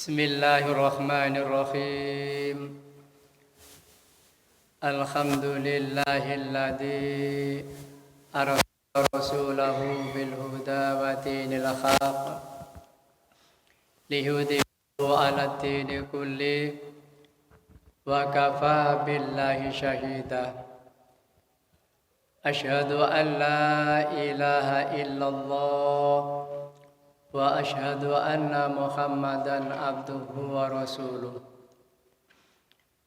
Bismillahirrahmanirrahim. Alhamdulillahilladzi arsala rasulahu bil huda wa dinil haqq liyudhhirahu 'ala dini kulli wa kafa billahi syahida. Asyhadu an la ilaha illallah wa asyhadu anna Muhammadan abduhu wa rasuluh.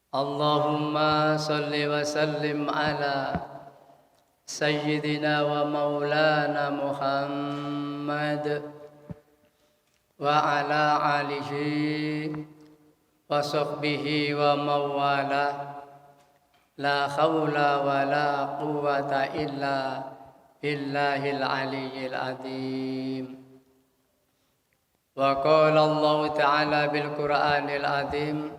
Allahumma salli wa sallim ala sayyidina wa maulana Muhammad wa ala alihi wa sahbihi wa mawala. La khawla wa la quwwata illa billahil aliyyil azim. Wa qala Allah ta'ala bil Qur'anil azim.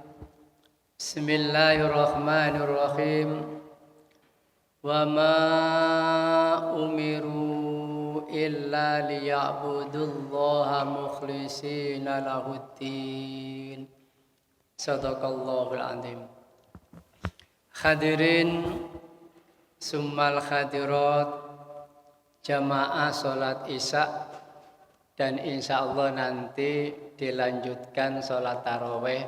Bismillahirrahmanirrahim. Wa ma umiru illa liya'budullaha mukhlishina lahuddin. Sadaqallahul azim. Hadirin summal hadirat jamaah salat Isya, dan insya Allah nanti dilanjutkan sholat taraweh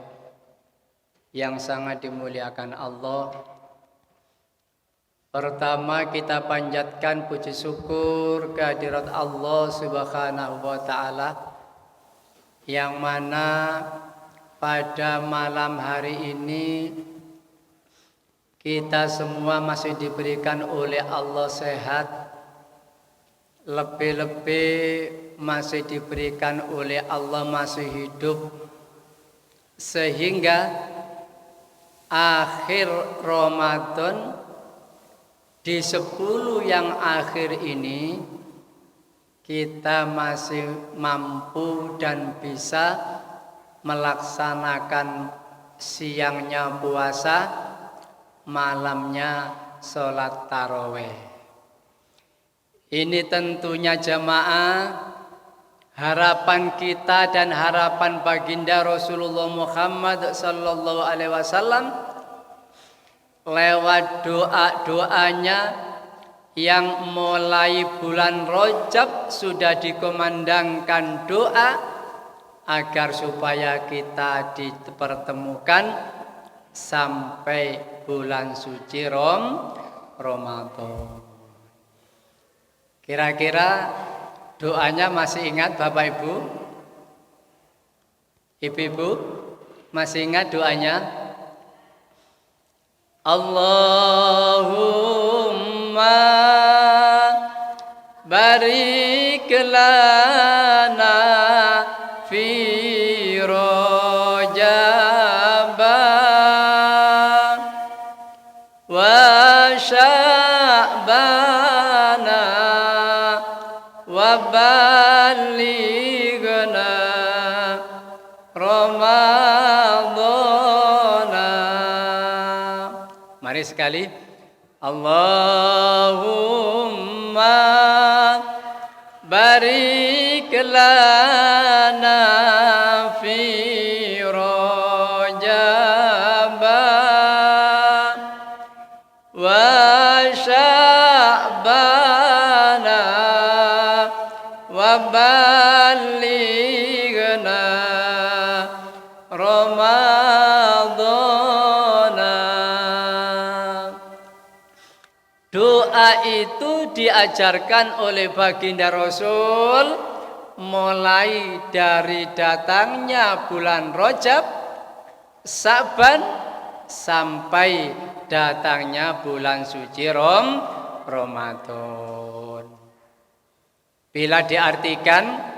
yang sangat dimuliakan Allah. Pertama kita panjatkan puji syukur kehadirat Allah Subhanahu wa ta'ala, yang mana pada malam hari ini kita semua masih diberikan oleh Allah sehat, lebih-lebih masih diberikan oleh Allah masih hidup, sehingga akhir Ramadan di 10 yang akhir ini kita masih mampu dan bisa melaksanakan siangnya puasa, malamnya sholat taraweh. Ini tentunya jamaah harapan kita dan harapan baginda Rasulullah Muhammad sallallahu alaihi wasallam lewat doa-doanya yang mulai bulan Rajab sudah dikumandangkan doa agar supaya kita dipertemukan sampai bulan suci Ramadan. Kira-kira doanya masih ingat Bapak Ibu? Ibu-ibu masih ingat doanya? Allahumma barik lana fi Rajab wa Sya'ban balighna Ramadhana. Mari sekali. Allahumma barik lana fi Rajab wa Sya'ban balighna Ramadhana. Doa itu diajarkan oleh baginda Rasul mulai dari datangnya bulan Rajab, Sa'ban, sampai datangnya bulan suci Ramadan. Bila diartikan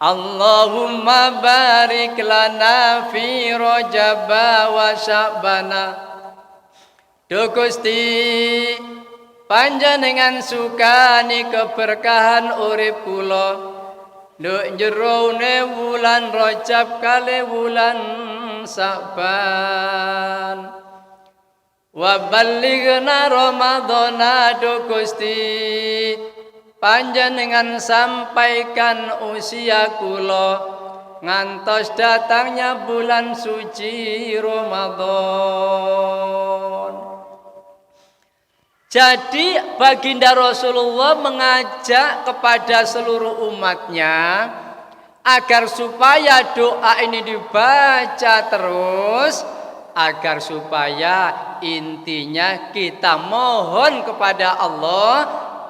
Allahumma barik lana fi Rajab wa Sya'bana, do Gusti panjenengan sukani keberkahan urip kula nduk jerone wulan Rajab kali wulan Sya'ban, wa balighna Ramadhana, do Gusti panjenengan sampaikan usia kula ngantos datangnya bulan suci Ramadan. Jadi baginda Rasulullah mengajak kepada seluruh umatnya agar supaya doa ini dibaca terus, agar supaya intinya kita mohon kepada Allah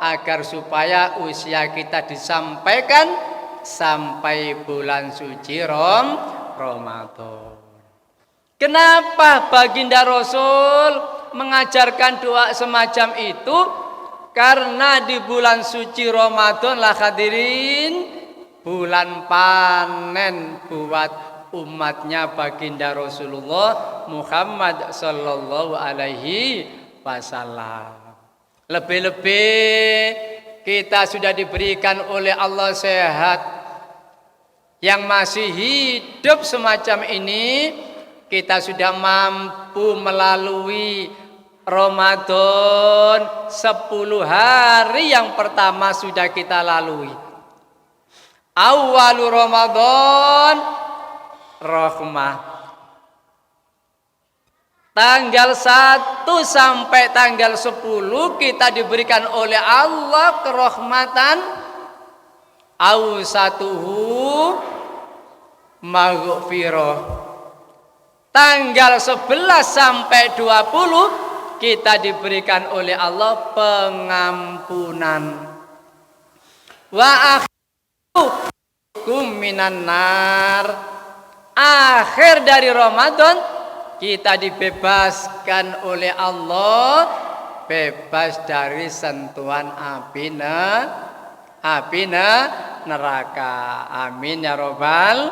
agar supaya usia kita disampaikan sampai bulan suci Ramadan. Kenapa baginda Rasul mengajarkan doa semacam itu? Karena di bulan suci Ramadan lah hadirin, bulan panen buat umatnya baginda Rasulullah Muhammad sallallahu alaihi wasallam. Lebih-lebih kita sudah diberikan oleh Allah sehat, yang masih hidup semacam ini kita sudah mampu melalui Ramadan 10 hari yang pertama sudah kita lalui. Awwalu Ramadan rahmah. Tanggal 1 sampai tanggal 10 kita diberikan oleh Allah kerahmatan. Awsatuhu maghfirah. Tanggal 11 sampai 20 kita diberikan oleh Allah pengampunan. Wa akhirukum minan nar. Akhir dari Ramadan kita dibebaskan oleh Allah, bebas dari sentuhan api neraka. Amin ya robbal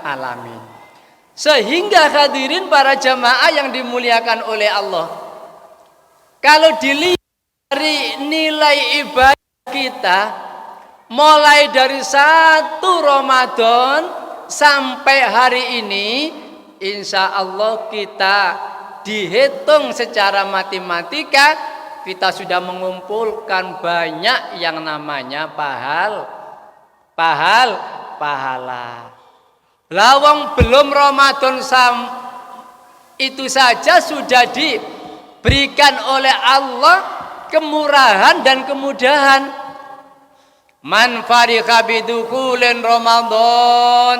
alamin. Sehingga hadirin para jamaah yang dimuliakan oleh Allah, kalau dilihat dari nilai ibadah kita mulai dari 1 Ramadan sampai hari ini, insya Allah kita dihitung secara matematika kita sudah mengumpulkan banyak yang namanya pahala. Lawang belum Ramadan itu saja sudah diberikan oleh Allah kemurahan dan kemudahan. Man fariqa bidukhulin Ramadan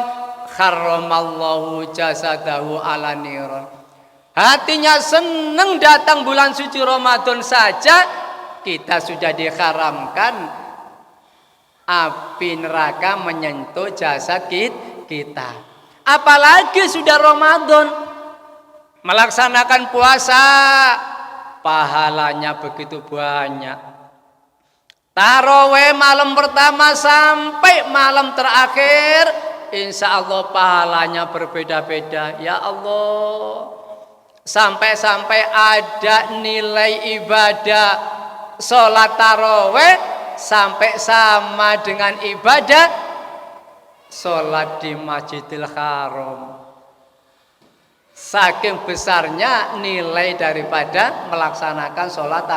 kharramallahu jasadahu ala niran. Hatinya senang datang bulan suci Ramadan saja kita sudah diharamkan api neraka menyentuh jasad kita. Apalagi sudah Ramadan, melaksanakan puasa, pahalanya begitu banyak. Tarawih malam pertama sampai malam terakhir, insya Allah pahalanya berbeda-beda. Ya Allah, sampai-sampai ada nilai ibadah sholat tarawih sampai sama dengan ibadah sholat di Masjidil Haram. Saking besarnya nilai daripada melaksanakan sholat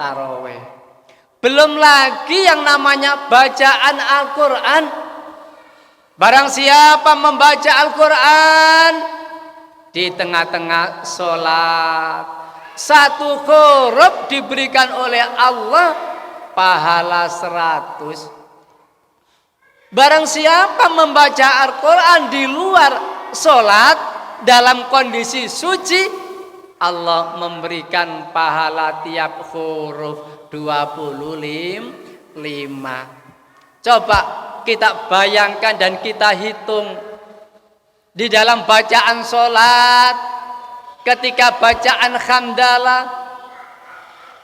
tarawih. Belum lagi yang namanya bacaan Al-Quran. Barang siapa membaca Al-Quran di tengah-tengah sholat, 1 huruf diberikan oleh Allah pahala 100. Barang siapa membaca Al-Quran di luar sholat dalam kondisi suci, Allah memberikan pahala tiap huruf 25. Coba kita bayangkan dan kita hitung di dalam bacaan sholat, ketika bacaan hamdalah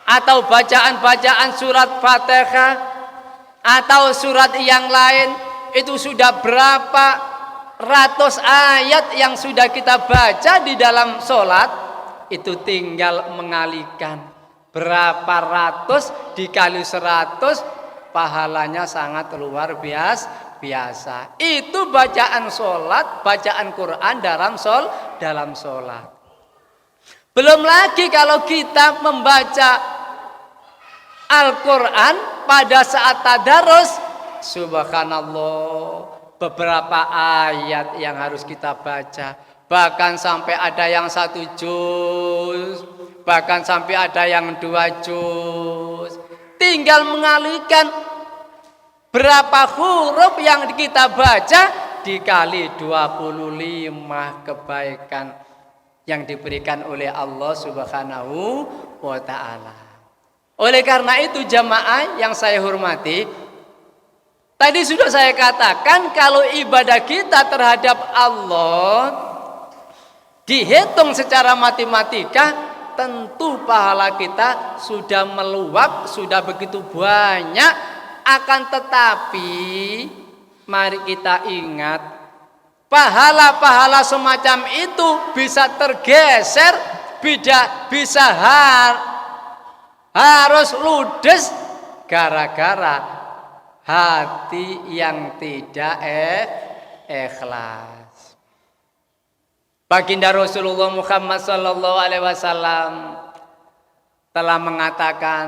atau bacaan surat Fatihah atau surat yang lain, itu sudah berapa ratus ayat yang sudah kita baca di dalam sholat. Itu tinggal mengalihkan berapa ratus dikali 100, pahalanya sangat luar biasa. Itu bacaan sholat, bacaan Quran dalam sholat. Belum lagi kalau kita membaca Al-Quran pada saat tadarus subhanallah, beberapa ayat yang harus kita baca. Bahkan sampai ada yang 1 juz, bahkan sampai ada yang 2 juz. Tinggal mengalihkan berapa huruf yang kita baca dikali 25 kebaikan yang diberikan oleh Allah Subhanahu wa ta'ala. Oleh karena itu jamaah yang saya hormati, tadi sudah saya katakan kalau ibadah kita terhadap Allah dihitung secara matematika, tentu pahala kita sudah meluap, sudah begitu banyak. Akan tetapi mari kita ingat, pahala-pahala semacam itu bisa tergeser, bisa harus ludes gara-gara hati yang tidak ikhlas. Baginda Rasulullah Muhammad sallallahu alaihi wasallam telah mengatakan,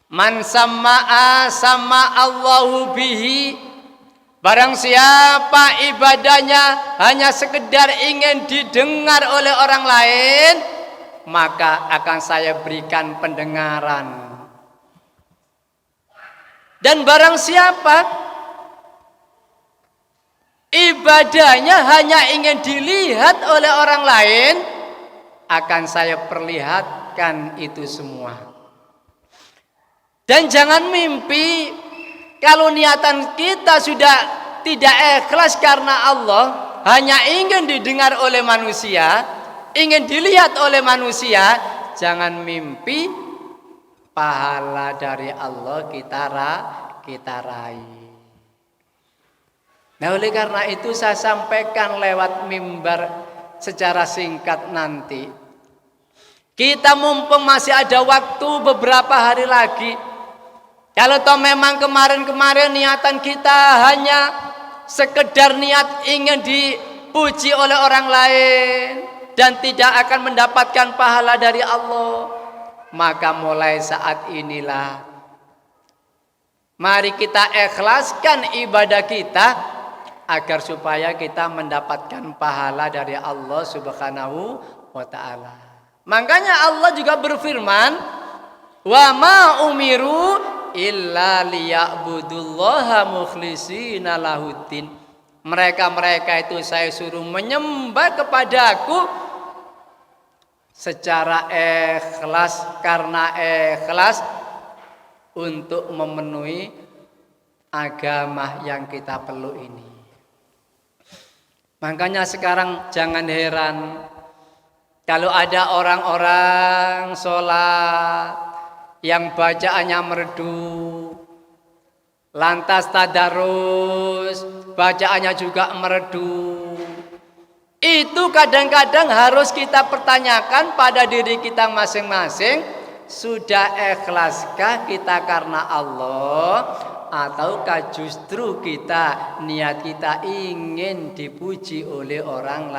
"Man sama'a sama Allahu bihi." Barang siapa ibadahnya hanya sekedar ingin didengar oleh orang lain, maka akan saya berikan pendengaran. Dan barang siapa ibadahnya hanya ingin dilihat oleh orang lain, akan saya perlihatkan itu semua. Dan jangan mimpi kalau niatan kita sudah tidak ikhlas karena Allah, hanya ingin didengar oleh manusia, ingin dilihat oleh manusia, jangan mimpi pahala dari Allah kita raih. Nah, oleh karena itu saya sampaikan lewat mimbar secara singkat nanti. Kita mumpung masih ada waktu beberapa hari lagi. Kalau toh memang kemarin-kemarin niatan kita hanya sekedar niat ingin dipuji oleh orang lain dan tidak akan mendapatkan pahala dari Allah, maka mulai saat inilah mari kita ikhlaskan ibadah kita agar supaya kita mendapatkan pahala dari Allah Subhanahu wa ta'ala. Makanya Allah juga berfirman, "Wa ma umiru illa liya'budullaha mukhlishina lahuddin." Mereka itu saya suruh menyembah kepadaku secara ikhlas, karena ikhlas untuk memenuhi agama yang kita perlu ini. Makanya sekarang jangan heran kalau ada orang-orang sholat yang bacaannya merdu, lantas tadarus bacaannya juga merdu. Itu kadang-kadang harus kita pertanyakan pada diri kita masing-masing, sudah ikhlaskah kita karena Allah, ataukah justru niat kita ingin dipuji oleh orang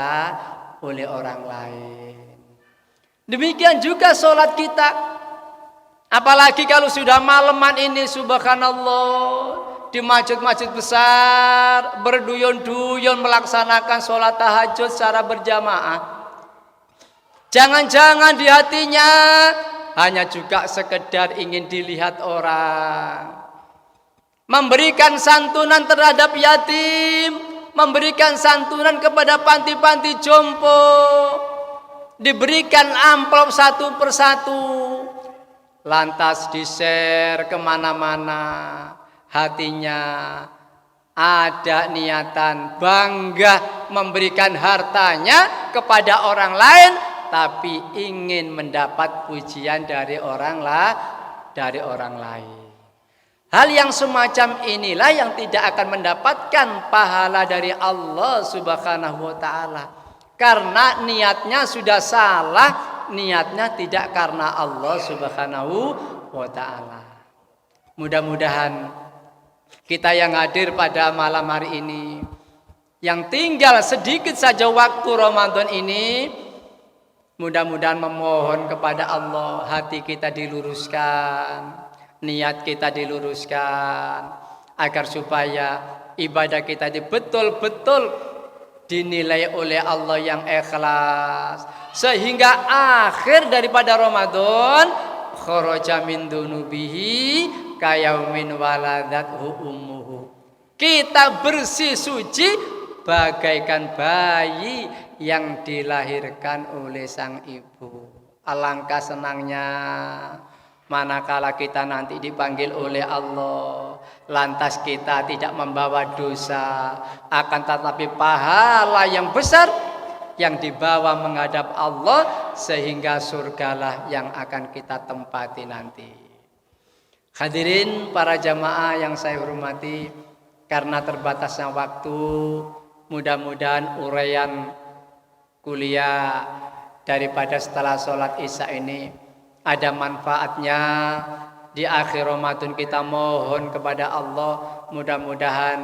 lain. Demikian juga sholat kita. Apalagi kalau sudah malaman ini, subhanallah, di masjid-masjid besar berduyun-duyun melaksanakan sholat tahajud secara berjamaah. Jangan-jangan di hatinya hanya juga sekedar ingin dilihat orang, memberikan santunan terhadap yatim, memberikan santunan kepada panti-panti jompo, diberikan amplop satu persatu, lantas di-share kemana-mana. Hatinya ada niatan bangga memberikan hartanya kepada orang lain, tapi ingin mendapat pujian dari orang lain. Hal yang semacam inilah yang tidak akan mendapatkan pahala dari Allah Subhanahu wa ta'ala, karena niatnya sudah salah, niatnya tidak karena Allah Subhanahu wa ta'ala. Mudah-mudahan kita yang hadir pada malam hari ini, yang tinggal sedikit saja waktu Ramadan ini, mudah-mudahan memohon kepada Allah hati kita diluruskan, niat kita diluruskan, agar supaya ibadah kita ini betul-betul dinilai oleh Allah yang ikhlas, sehingga akhir daripada Ramadan kharaja min dunubihi kayaumin waladathu ummuhu. Kita bersih suci bagaikan bayi yang dilahirkan oleh sang ibu. Alangkah senangnya manakala kita nanti dipanggil oleh Allah, lantas kita tidak membawa dosa, akan tetapi pahala yang besar yang dibawa menghadap Allah, sehingga surgalah yang akan kita tempati nanti. Hadirin para jamaah yang saya hormati, karena terbatasnya waktu, mudah-mudahan uraian kuliah daripada setelah sholat isya ini ada manfaatnya. Di akhir Ramadan kita mohon kepada Allah, mudah-mudahan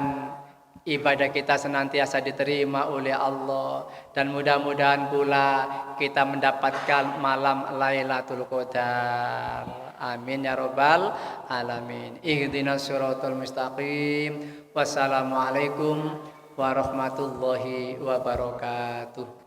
ibadah kita senantiasa diterima oleh Allah, dan mudah-mudahan pula kita mendapatkan malam Lailatul Qadar. Amin ya rabbal alamin. Ihdinas siratal mustaqim. Wassalamualaikum warahmatullahi wabarakatuh.